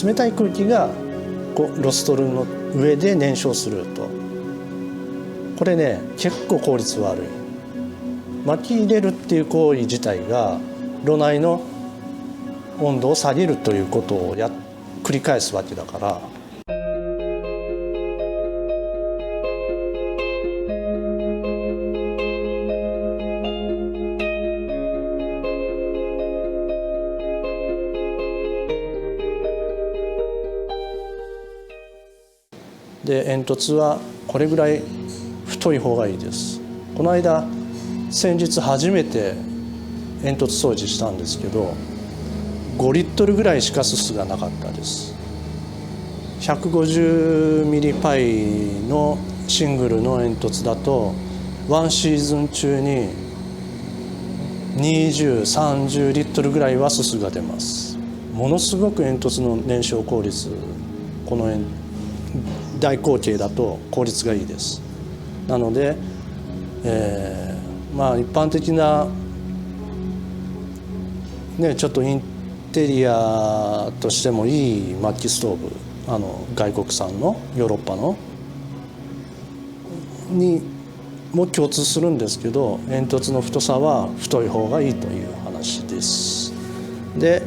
冷たい空気がロストルの上で燃焼すると、これね結構効率悪い。巻き入れるっていう行為自体が炉内の温度を下げるということを繰り返すわけだから。で煙突はこれぐらい太い方がいいです。この間先日初めて煙突掃除したんですけど、5リットルぐらいしかすすがなかったです。150ミリパイのシングルの煙突だとワンシーズン中に20、30リットルぐらいはすすが出ます。ものすごく煙突の燃焼効率、この大口径だと効率がいいです。なので、まあ一般的な、ね、ちょっとインテリアとしてもいい薪ストーブ、外国産のヨーロッパのにも共通するんですけど、煙突の太さは太い方がいいという話です。で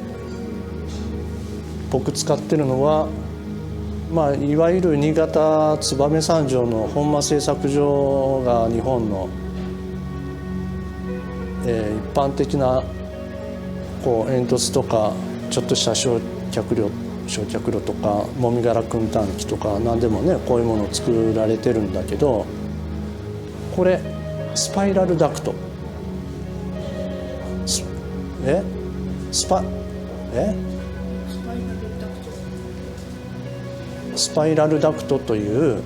僕使ってるのは、まあ、いわゆる新潟燕三条の本間製作所が日本の、一般的な煙突とかちょっとした焼却炉とかもみ殻燻炭機とか何でもねこういうものを作られてるんだけど、これスパイラルダクトスパイラルダクトという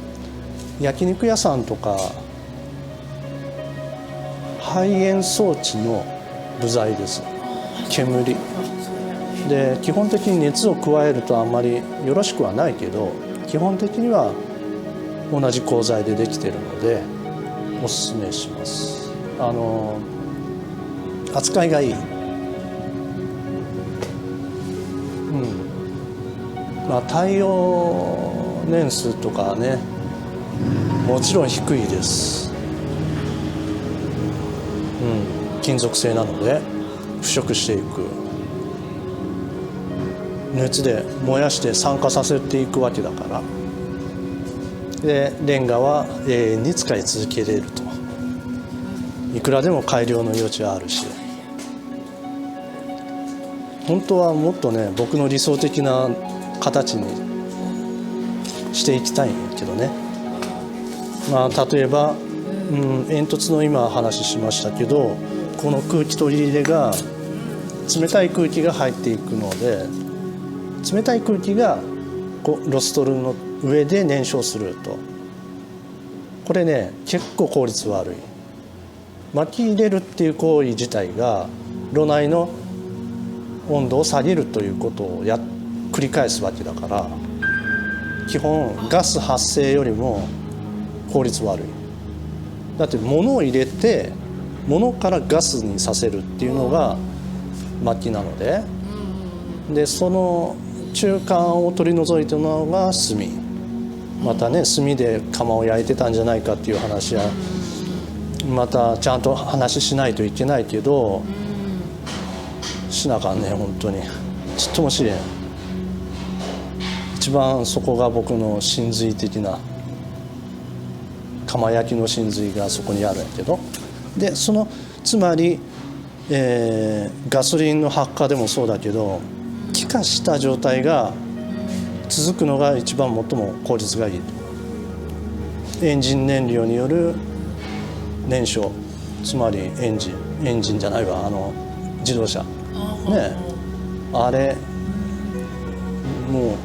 焼肉屋さんとか排煙装置の部材です。煙で基本的に熱を加えるとあんまりよろしくはないけど、基本的には同じ鋼材でできているのでおすすめします。扱いがいい。まあ、耐用年数とかねもちろん低いです。金属製なので腐食していく、熱で燃やして酸化させていくわけだから。でレンガは永遠に使い続けれると。いくらでも改良の余地はあるし、本当はもっとね僕の理想的な形にしていきたいんだけどね。まあ例えば、煙突の今話しましたけど、この空気取り入れが冷たい空気が入っていくので、冷たい空気がロストルの上で燃焼すると、これね結構効率悪い。巻き入れるっていう行為自体が炉内の温度を下げるということを繰り返すわけだから、基本ガス発生よりも効率悪い。だって物を入れて物からガスにさせるっていうのが薪なので、その中間を取り除いたのが炭。またね炭で窯を焼いてたんじゃないかっていう話はまたちゃんと話しないといけないけど、しなあかんね本当にちっともしれん。一番そこが僕の真髄的な窯焼きの真髄がそこにあるんやけど、でつまり、ガソリンの発火でもそうだけど、気化した状態が続くのが一番最も効率がいいと。エンジン燃料による燃焼、つまりエンジンじゃないわ、自動車ね、あれもう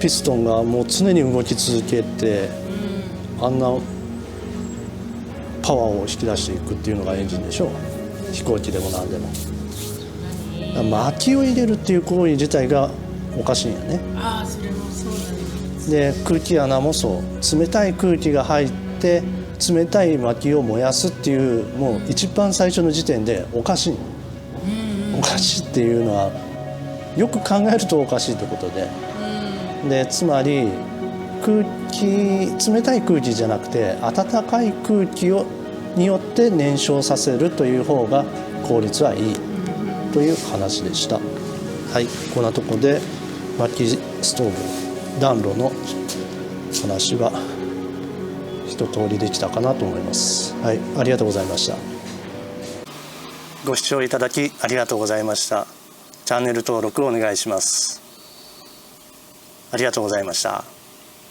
ピストンがもう常に動き続けて、あんなパワーを引き出していくっていうのがエンジンでしょ。飛行機でも何でも。薪を入れるっていう行為自体がおかしいんやね。それもそうなんで空気穴もそう、冷たい空気が入って冷たい薪を燃やすっていう、もう一番最初の時点でおかしい。おかしいっていうのはよく考えるとおかしいってことで、つまり冷たい空気じゃなくて温かい空気によって燃焼させるという方が効率はいいという話でした。はい、こんなとこで薪ストーブ暖炉の話は一通りできたかなと思います。はい、ありがとうございました。ご視聴いただきありがとうございました。チャンネル登録お願いします。ありがとうございました。